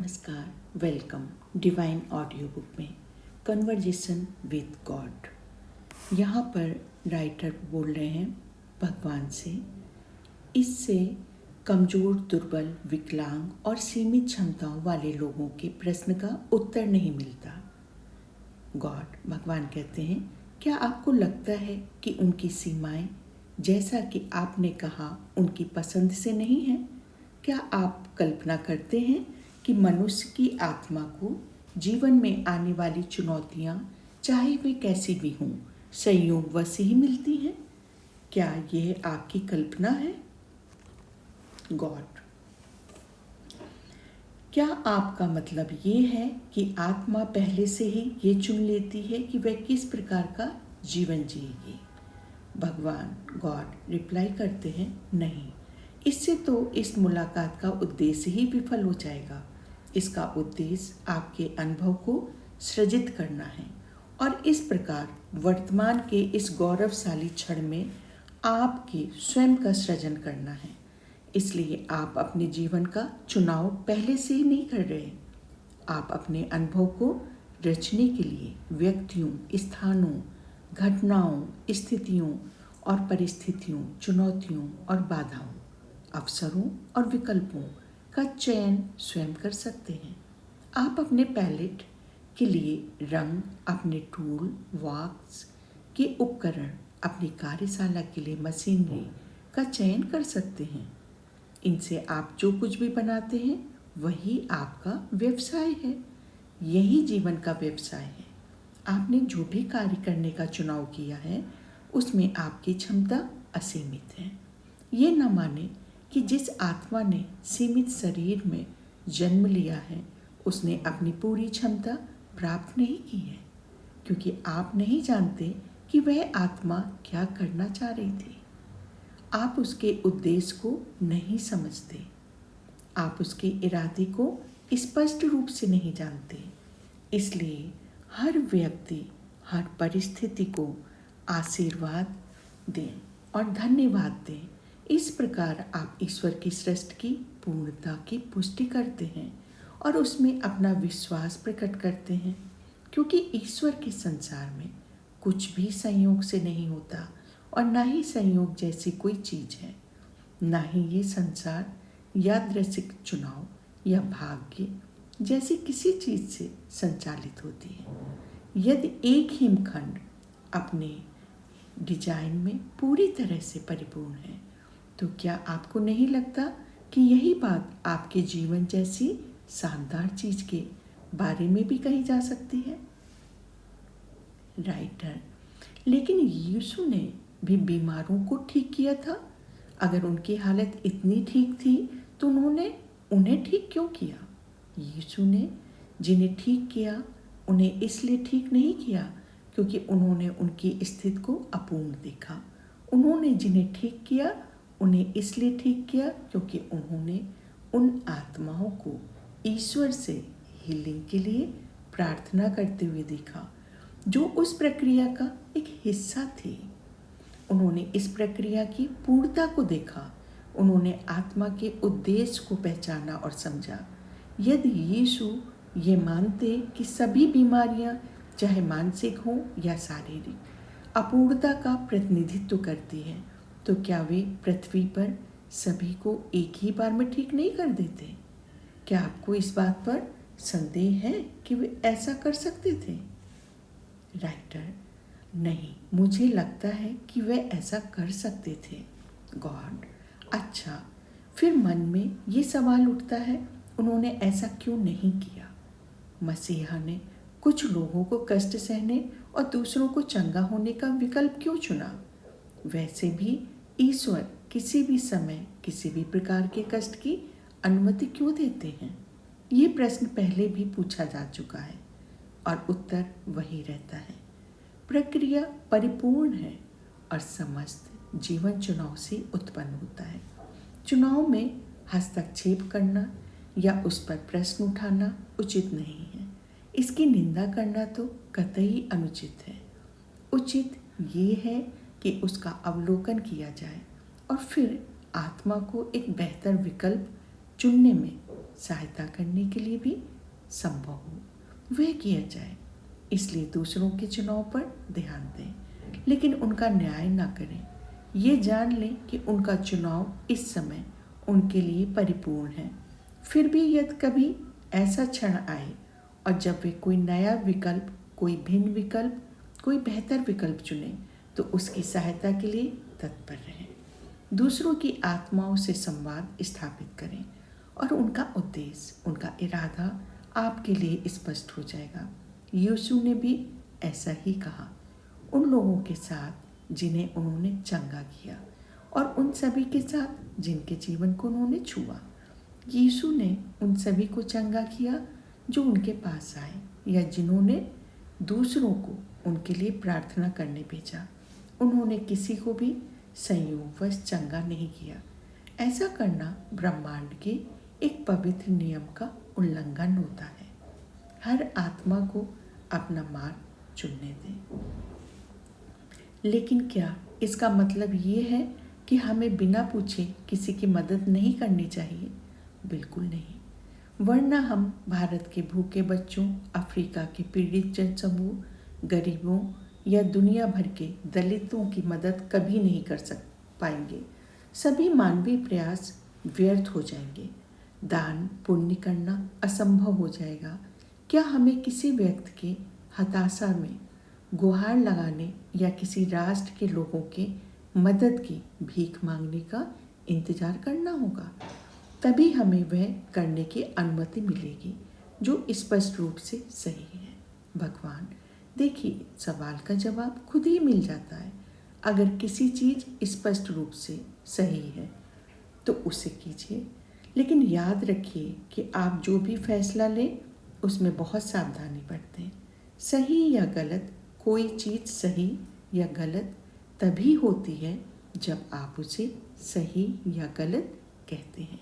नमस्कार, welcome divine audio book में conversation with God. यहाँ पर राइटर बोल रहे हैं भगवान से। इससे कमज़ोर, दुर्बल, विकलांग और सीमित क्षमताओं वाले लोगों के प्रश्न का उत्तर नहीं मिलता। गॉड भगवान कहते हैं, क्या आपको लगता है कि उनकी सीमाएं, जैसा कि आपने कहा, उनकी पसंद से नहीं है? क्या आप कल्पना करते हैं कि मनुष्य की आत्मा को जीवन में आने वाली चुनौतियां, चाहे वे कैसी भी हों, संयोगवश ही मिलती हैं? क्या यह आपकी कल्पना है? गॉड, क्या आपका मतलब ये है कि आत्मा पहले से ही ये चुन लेती है कि वह किस प्रकार का जीवन जिएगी? भगवान गॉड रिप्लाई करते हैं, नहीं, इससे तो इस मुलाकात का उद्देश्य ही विफल हो जाएगा। इसका उद्देश्य आपके अनुभव को सृजित करना है और इस प्रकार वर्तमान के इस गौरवशाली क्षण में आपके स्वयं का सृजन करना है। इसलिए आप अपने जीवन का चुनाव पहले से ही नहीं कर रहे। आप अपने अनुभव को रचने के लिए व्यक्तियों, स्थानों, घटनाओं, स्थितियों और परिस्थितियों, चुनौतियों और बाधाओं, अवसरों और विकल्पों का चयन स्वयं कर सकते हैं। आप अपने पैलेट के लिए रंग, अपने टूल बॉक्स के उपकरण, अपनी कार्यशाला के लिए मशीनरी का चयन कर सकते हैं। इनसे आप जो कुछ भी बनाते हैं वही आपका व्यवसाय है। यही जीवन का व्यवसाय है। आपने जो भी कार्य करने का चुनाव किया है उसमें आपकी क्षमता असीमित है। ये न माने कि जिस आत्मा ने सीमित शरीर में जन्म लिया है उसने अपनी पूरी क्षमता प्राप्त नहीं की है, क्योंकि आप नहीं जानते कि वह आत्मा क्या करना चाह रही थी। आप उसके उद्देश्य को नहीं समझते। आप उसके इरादे को स्पष्ट रूप से नहीं जानते। इसलिए हर व्यक्ति, हर परिस्थिति को आशीर्वाद दें और धन्यवाद दें। इस प्रकार आप ईश्वर की सृष्टि की पूर्णता की पुष्टि करते हैं और उसमें अपना विश्वास प्रकट करते हैं, क्योंकि ईश्वर के संसार में कुछ भी संयोग से नहीं होता और ना ही संयोग जैसी कोई चीज़ है। ना ही ये संसार यादृच्छिक चुनाव या भाग्य जैसी किसी चीज़ से संचालित होती है। यदि एक हिमखंड अपने डिजाइन में पूरी तरह से परिपूर्ण है, तो क्या आपको नहीं लगता कि यही बात आपके जीवन जैसी शानदार चीज के बारे में भी कही जा सकती है? राइटर, लेकिन यीशु ने भी बीमारों को ठीक किया था। अगर उनकी हालत इतनी ठीक थी तो उन्होंने उन्हें ठीक क्यों किया? यीशु ने जिन्हें ठीक किया उन्हें इसलिए ठीक नहीं किया क्योंकि उन्होंने उनकी स्थिति को अपूर्ण देखा। उन्होंने जिन्हें ठीक किया उन्हें इसलिए ठीक किया क्योंकि उन्होंने उन आत्माओं को ईश्वर से हीलिंग के लिए प्रार्थना करते हुए देखा, जो उस प्रक्रिया का एक हिस्सा थे। उन्होंने इस प्रक्रिया की पूर्णता को देखा। उन्होंने आत्मा के उद्देश्य को पहचाना और समझा। यदि यीशु ये मानते कि सभी बीमारियां, चाहे मानसिक हो या शारीरिक, अपूर्णता का प्रतिनिधित्व करती है, तो क्या वे पृथ्वी पर सभी को एक ही बार में ठीक नहीं कर देते? क्या आपको इस बात पर संदेह है कि वे ऐसा कर सकते थे? राइटर, नहीं, मुझे लगता है कि वे ऐसा कर सकते थे। गॉड, अच्छा, फिर मन में ये सवाल उठता है, उन्होंने ऐसा क्यों नहीं किया? मसीहा ने कुछ लोगों को कष्ट सहने और दूसरों को चंगा होने का विकल्प क्यों चुना? वैसे भी ईश्वर किसी भी समय किसी भी प्रकार के कष्ट की अनुमति क्यों देते हैं? ये प्रश्न पहले भी पूछा जा चुका है और उत्तर वही रहता है। प्रक्रिया परिपूर्ण है और समस्त जीवन चुनाव से उत्पन्न होता है। चुनाव में हस्तक्षेप करना या उस पर प्रश्न उठाना उचित नहीं है। इसकी निंदा करना तो कतई अनुचित है। उचित ये है कि उसका अवलोकन किया जाए और फिर आत्मा को एक बेहतर विकल्प चुनने में सहायता करने के लिए भी संभव हो वह किया जाए। इसलिए दूसरों के चुनाव पर ध्यान दें, लेकिन उनका न्याय ना करें। ये जान लें कि उनका चुनाव इस समय उनके लिए परिपूर्ण है। फिर भी यदि कभी ऐसा क्षण आए और जब वे कोई नया विकल्प, कोई भिन्न विकल्प, कोई बेहतर विकल्प चुने, तो उसकी सहायता के लिए तत्पर रहें। दूसरों की आत्माओं से संवाद स्थापित करें और उनका उद्देश्य, उनका इरादा आपके लिए स्पष्ट हो जाएगा। यीशु ने भी ऐसा ही कहा उन लोगों के साथ जिन्हें उन्होंने चंगा किया और उन सभी के साथ जिनके जीवन को उन्होंने छुआ। यीशु ने उन सभी को चंगा किया जो उनके पास आए या जिन्होंने दूसरों को उनके लिए प्रार्थना करने भेजा। उन्होंने किसी को भी संयोगवश चंगा नहीं किया। ऐसा करना ब्रह्मांड के एक पवित्र नियम का उल्लंघन होता है। हर आत्मा को अपना मार्ग चुनने दें। लेकिन क्या इसका मतलब ये है कि हमें बिना पूछे किसी की मदद नहीं करनी चाहिए? बिल्कुल नहीं। वरना हम भारत के भूखे बच्चों, अफ्रीका के पीड़ित जनसमूह, गरीबों या दुनिया भर के दलितों की मदद कभी नहीं कर पाएंगे। सभी मानवीय प्रयास व्यर्थ हो जाएंगे। दान पुण्य करना असंभव हो जाएगा। क्या हमें किसी व्यक्ति के हताशा में गुहार लगाने या किसी राष्ट्र के लोगों के मदद की भीख मांगने का इंतजार करना होगा? तभी हमें वह करने की अनुमति मिलेगी जो स्पष्ट रूप से सही है। भगवान, देखिए, सवाल का जवाब खुद ही मिल जाता है। अगर किसी चीज़ स्पष्ट रूप से सही है तो उसे कीजिए, लेकिन याद रखिए कि आप जो भी फैसला लें उसमें बहुत सावधानी बरतें। सही या गलत, कोई चीज़ सही या गलत तभी होती है जब आप उसे सही या गलत कहते हैं।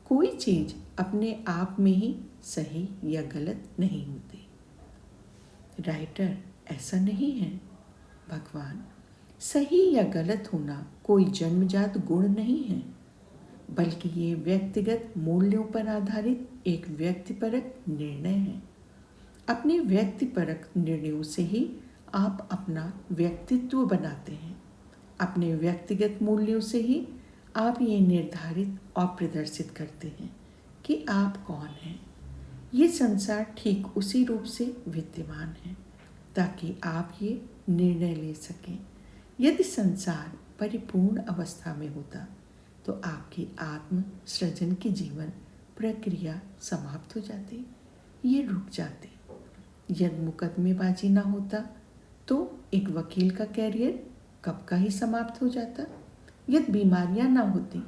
कोई चीज़ अपने आप में ही सही या गलत नहीं होती। राइटर, ऐसा नहीं है। भगवान, सही या गलत होना कोई जन्मजात गुण नहीं है, बल्कि ये व्यक्तिगत मूल्यों पर आधारित एक व्यक्तिपरक निर्णय है। अपने व्यक्तिपरक निर्णयों से ही आप अपना व्यक्तित्व बनाते हैं। अपने व्यक्तिगत मूल्यों से ही आप ये निर्धारित और प्रदर्शित करते हैं कि आप कौन हैं। ये संसार ठीक उसी रूप से विद्यमान है ताकि आप ये निर्णय ले सकें। यदि संसार परिपूर्ण अवस्था में होता तो आपकी आत्म सृजन की जीवन प्रक्रिया समाप्त हो जाती, ये रुक जाती। यदि मुकदमेबाजी ना होता तो एक वकील का कैरियर कब का ही समाप्त हो जाता। यदि बीमारियां ना होती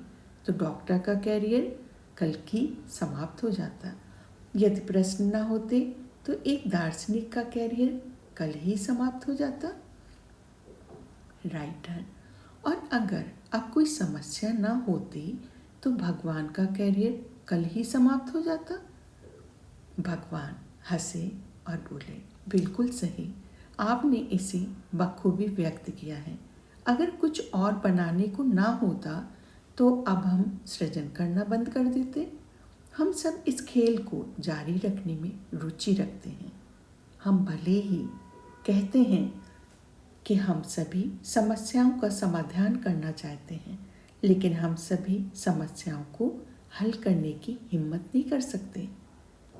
तो डॉक्टर का कैरियर कल की समाप्त हो जाता। यदि प्रश्न ना होते तो एक दार्शनिक का कैरियर कल ही समाप्त हो जाता। राइटर, और अगर अब कोई समस्या ना होती तो भगवान का कैरियर कल ही समाप्त हो जाता। भगवान हंसे और बोले, बिल्कुल सही, आपने इसे बखूबी व्यक्त किया है। अगर कुछ और बनाने को ना होता तो अब हम सृजन करना बंद कर देते। हम सब इस खेल को जारी रखने में रुचि रखते हैं। हम भले ही कहते हैं कि हम सभी समस्याओं का समाधान करना चाहते हैं, लेकिन हम सभी समस्याओं को हल करने की हिम्मत नहीं कर सकते,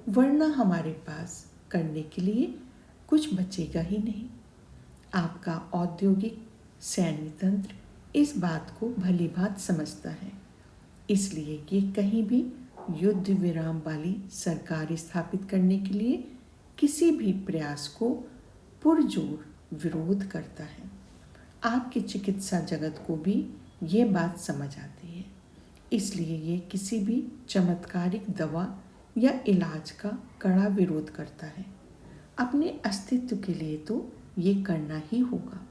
वरना हमारे पास करने के लिए कुछ बचेगा ही नहीं। आपका औद्योगिक सैन्य तंत्र इस बात को भली भांत समझता है, इसलिए ये कहीं भी युद्ध विराम वाली सरकार स्थापित करने के लिए किसी भी प्रयास को पुरजोर विरोध करता है। आपकी चिकित्सा जगत को भी ये बात समझ आती है, इसलिए ये किसी भी चमत्कारिक दवा या इलाज का कड़ा विरोध करता है। अपने अस्तित्व के लिए तो ये करना ही होगा।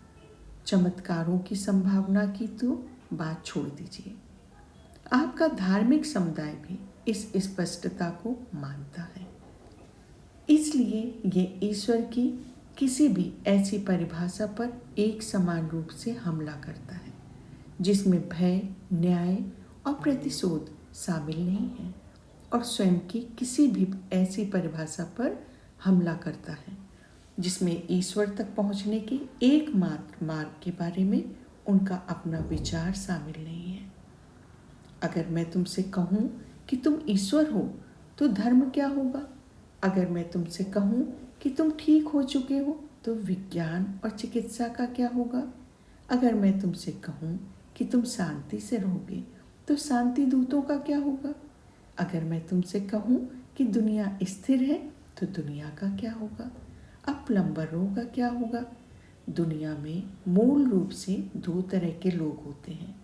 चमत्कारों की संभावना की तो बात छोड़ दीजिए। आपका धार्मिक समुदाय भी इस स्पष्टता को मानता है, इसलिए ये ईश्वर की किसी भी ऐसी परिभाषा पर एक समान रूप से हमला करता है जिसमें भय, न्याय और प्रतिशोध शामिल नहीं है। और स्वयं की किसी भी ऐसी परिभाषा पर हमला करता है जिसमें ईश्वर तक पहुंचने के एकमात्र मार्ग के बारे में उनका अपना विचार शामिल नहीं है। अगर मैं तुमसे कहूँ कि तुम ईश्वर हो तो धर्म क्या होगा? अगर मैं तुमसे कहूँ कि तुम ठीक हो चुके हो तो विज्ञान और चिकित्सा का क्या होगा? अगर मैं तुमसे कहूँ कि तुम शांति से रहोगे तो शांति दूतों का क्या होगा? अगर मैं तुमसे कहूँ कि दुनिया स्थिर है तो दुनिया का क्या होगा? अब प्लम्बरों का क्या होगा? दुनिया में मूल रूप से दो तरह के लोग होते हैं।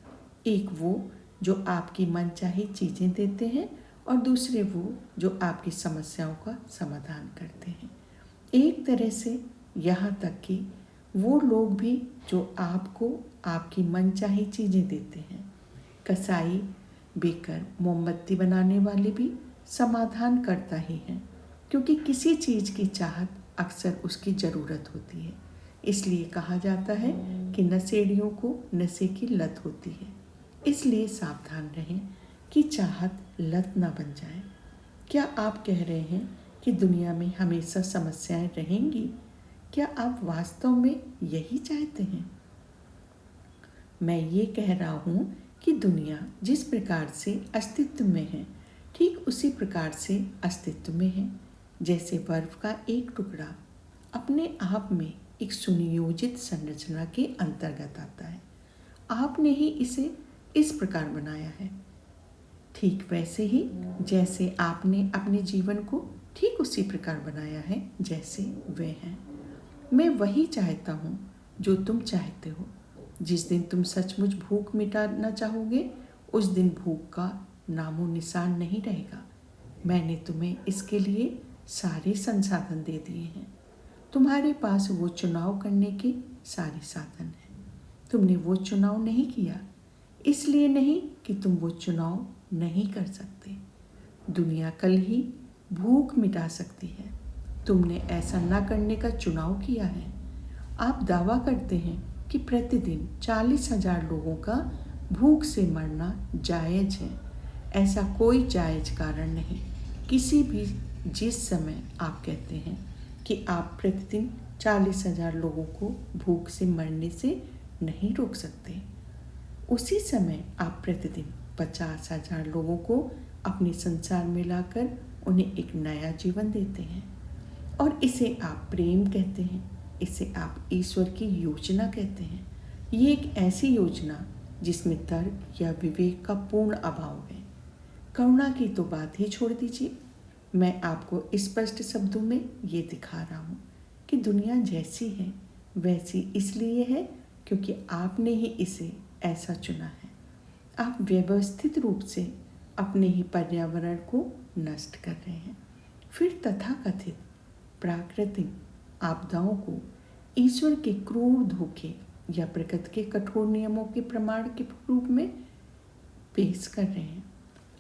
एक वो जो आपकी मनचाही चीज़ें देते हैं और दूसरे वो जो आपकी समस्याओं का समाधान करते हैं। एक तरह से यहाँ तक कि वो लोग भी जो आपको आपकी मनचाही चीज़ें देते हैं। कसाई, बेकर, मोमबत्ती बनाने वाले भी समाधान करता ही है, क्योंकि किसी चीज़ की चाहत अक्सर उसकी ज़रूरत होती है। इसलिए कहा जाता है कि नशेड़ियों को नशे की लत होती है। इसलिए सावधान रहें कि चाहत लत ना बन जाए। क्या आप कह रहे हैं कि दुनिया में हमेशा समस्याएं रहेंगी? क्या आप वास्तव में यही चाहते हैं? मैं ये कह रहा हूँ कि दुनिया जिस प्रकार से अस्तित्व में है ठीक उसी प्रकार से अस्तित्व में है। जैसे बर्फ का एक टुकड़ा अपने आप में एक सुनियोजित संरचना के अंतर्गत आता है। आपने ही इसे इस प्रकार बनाया है। ठीक वैसे ही जैसे आपने अपने जीवन को ठीक उसी प्रकार बनाया है जैसे वे हैं। मैं वही चाहता हूँ जो तुम चाहते हो। जिस दिन तुम सचमुच भूख मिटाना चाहोगे उस दिन भूख का नामो निशान नहीं रहेगा। मैंने तुम्हें इसके लिए सारे संसाधन दे दिए हैं। तुम्हारे पास वो चुनाव करने के सारे साधन हैं। तुमने वो चुनाव नहीं किया, इसलिए नहीं कि तुम वो चुनाव नहीं कर सकते। दुनिया कल ही भूख मिटा सकती है। तुमने ऐसा ना करने का चुनाव किया है। आप दावा करते हैं कि प्रतिदिन 40,000 लोगों का भूख से मरना जायज़ है। ऐसा कोई जायज़ कारण नहीं। किसी भी जिस समय आप कहते हैं कि आप प्रतिदिन 40,000 लोगों को भूख से मरने से नहीं रोक सकते, उसी समय आप प्रतिदिन 50,000 लोगों को अपने संसार में लाकर उन्हें एक नया जीवन देते हैं। और इसे आप प्रेम कहते हैं, इसे आप ईश्वर की योजना कहते हैं। ये एक ऐसी योजना जिसमें तर्क या विवेक का पूर्ण अभाव है। करुणा की तो बात ही छोड़ दीजिए। मैं आपको स्पष्ट शब्दों में ये दिखा रहा हूँ कि दुनिया जैसी है वैसी इसलिए है क्योंकि आपने ही इसे ऐसा चुना है। आप व्यवस्थित रूप से अपने ही पर्यावरण को नष्ट कर रहे हैं। फिर तथाकथित प्राकृतिक आपदाओं को ईश्वर के क्रूर धोखे या प्रकृति के कठोर नियमों के प्रमाण के रूप में पेश कर रहे हैं।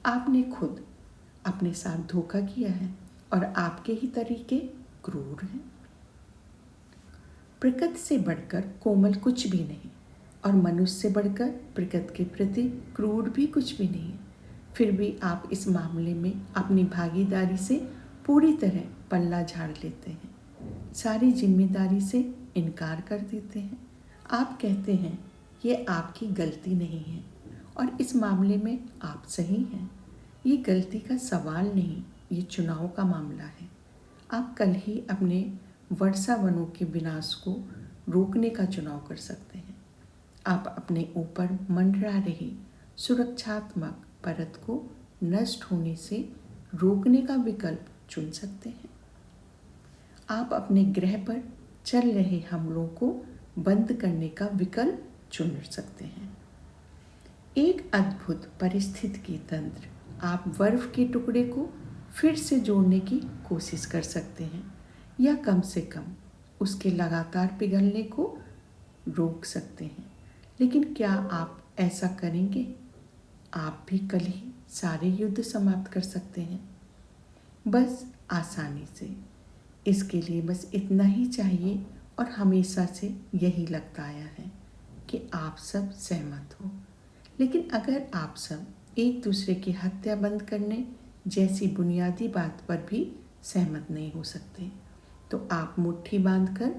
आपने खुद अपने साथ धोखा किया है और आपके ही तरीके क्रूर हैं। प्रकृति से बढ़कर कोमल कुछ भी नहीं और मनुष्य से बढ़कर प्रकृति के प्रति क्रूर भी कुछ भी नहीं है। फिर भी आप इस मामले में अपनी भागीदारी से पूरी तरह पल्ला झाड़ लेते हैं, सारी जिम्मेदारी से इनकार कर देते हैं। आप कहते हैं ये आपकी गलती नहीं है और इस मामले में आप सही हैं। ये गलती का सवाल नहीं, ये चुनाव का मामला है। आप कल ही अपने वर्षा वनों के विनाश को रोकने का चुनाव कर सकते हैं। आप अपने ऊपर मंडरा रही सुरक्षात्मक परत को नष्ट होने से रोकने का विकल्प चुन सकते हैं। आप अपने ग्रह पर चल रहे हमलों को बंद करने का विकल्प चुन सकते हैं। एक अद्भुत परिस्थितिकी तंत्र, आप बर्फ के टुकड़े को फिर से जोड़ने की कोशिश कर सकते हैं या कम से कम उसके लगातार पिघलने को रोक सकते हैं। लेकिन क्या आप ऐसा करेंगे? आप भी कल ही सारे युद्ध समाप्त कर सकते हैं, बस आसानी से। इसके लिए बस इतना ही चाहिए और हमेशा से यही लगता आया है कि आप सब सहमत हो। लेकिन अगर आप सब एक दूसरे की हत्या बंद करने जैसी बुनियादी बात पर भी सहमत नहीं हो सकते, तो आप मुट्ठी बांधकर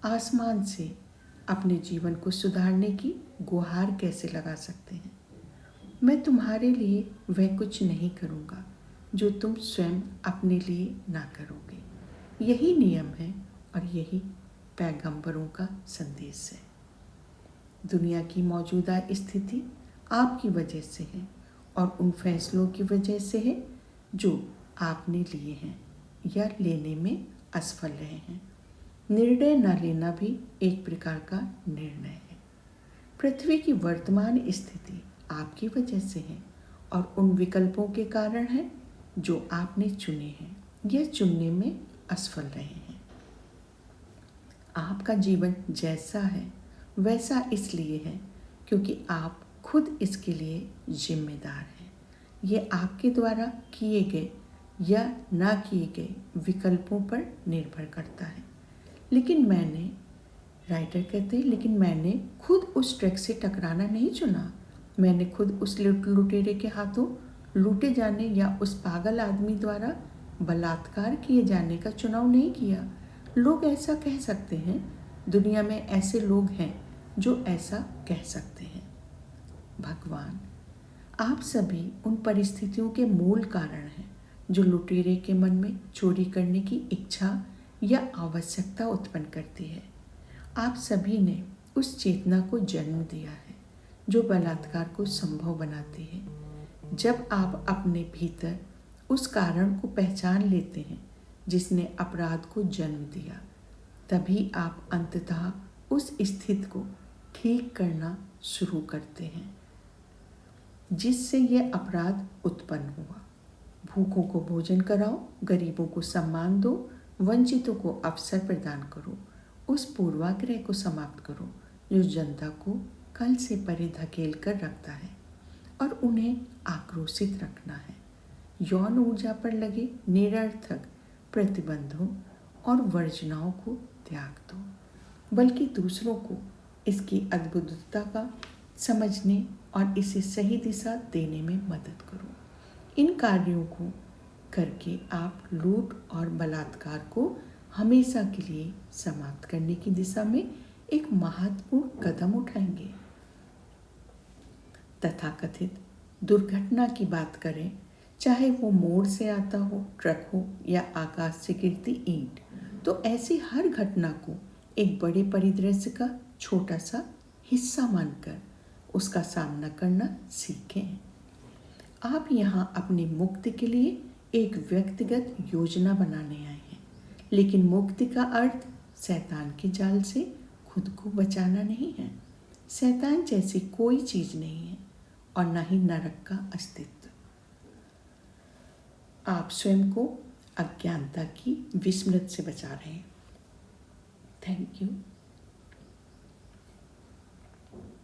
आसमान से अपने जीवन को सुधारने की गुहार कैसे लगा सकते हैं? मैं तुम्हारे लिए वह कुछ नहीं करूँगा जो तुम स्वयं अपने लिए ना करोगे। यही नियम है और यही पैगंबरों का संदेश है। दुनिया की मौजूदा स्थिति आपकी वजह से है और उन फैसलों की वजह से है जो आपने लिए हैं या लेने में असफल रहे हैं। निर्णय न लेना भी एक प्रकार का निर्णय है। पृथ्वी की वर्तमान स्थिति आपकी वजह से है और उन विकल्पों के कारण है जो आपने चुने हैं या चुनने में असफल रहे हैं। आपका जीवन जैसा है वैसा इसलिए है क्योंकि आप खुद इसके लिए जिम्मेदार हैं। ये आपके द्वारा किए गए या ना किए गए विकल्पों पर निर्भर करता है। राइटर कहते हैं, लेकिन मैंने खुद उस ट्रक से टकराना नहीं चुना। मैंने खुद उस लुटेरे के हाथों लूटे जाने या उस पागल आदमी द्वारा बलात्कार किए जाने का चुनाव नहीं किया। लोग ऐसा कह सकते हैं, दुनिया में ऐसे लोग हैं जो ऐसा कह सकते हैं। भगवान, आप सभी उन परिस्थितियों के मूल कारण हैं जो लुटेरे के मन में चोरी करने की इच्छा या आवश्यकता उत्पन्न करती है। आप सभी ने उस चेतना को जन्म दिया है जो बलात्कार को संभव बनाती है। जब आप अपने भीतर उस कारण को पहचान लेते हैं जिसने अपराध को जन्म दिया, तभी आप अंततः उस स्थिति को ठीक करना शुरू करते हैं जिससे यह अपराध उत्पन्न हुआ। भूखों को भोजन कराओ, गरीबों को सम्मान दो, वंचितों को अवसर प्रदान करो। उस पूर्वाग्रह को समाप्त करो जो जनता को कल से परे धकेल कर रखता है और उन्हें आक्रोशित रखना है। यौन ऊर्जा पर लगे निरर्थक प्रतिबंधों और वर्जनाओं को त्याग दो, बल्कि दूसरों को इसकी अद्भुतता का समझने और इसे सही दिशा देने में मदद करो। इन कार्यों को करके आप लूट और बलात्कार को हमेशा के लिए समाप्त करने की दिशा में एक महत्वपूर्ण कदम उठाएंगे। तथाकथित दुर्घटना की बात करें, चाहे वो मोड़ से आता हो, ट्रक हो या आकाश से गिरती ईंट, तो ऐसी हर घटना को एक बड़े परिदृश्य का छोटा सा हिस्सा मानकर उसका सामना करना सीखें। आप यहाँ अपनी मुक्ति के लिए एक व्यक्तिगत योजना बनाने आए हैं, लेकिन मुक्ति का अर्थ शैतान के जाल से खुद को बचाना नहीं है। शैतान जैसी कोई चीज़ नहीं है और न ही नरक का अस्तित्व। आप स्वयं को अज्ञानता की विस्मृत से बचा रहे हैं। Thank you.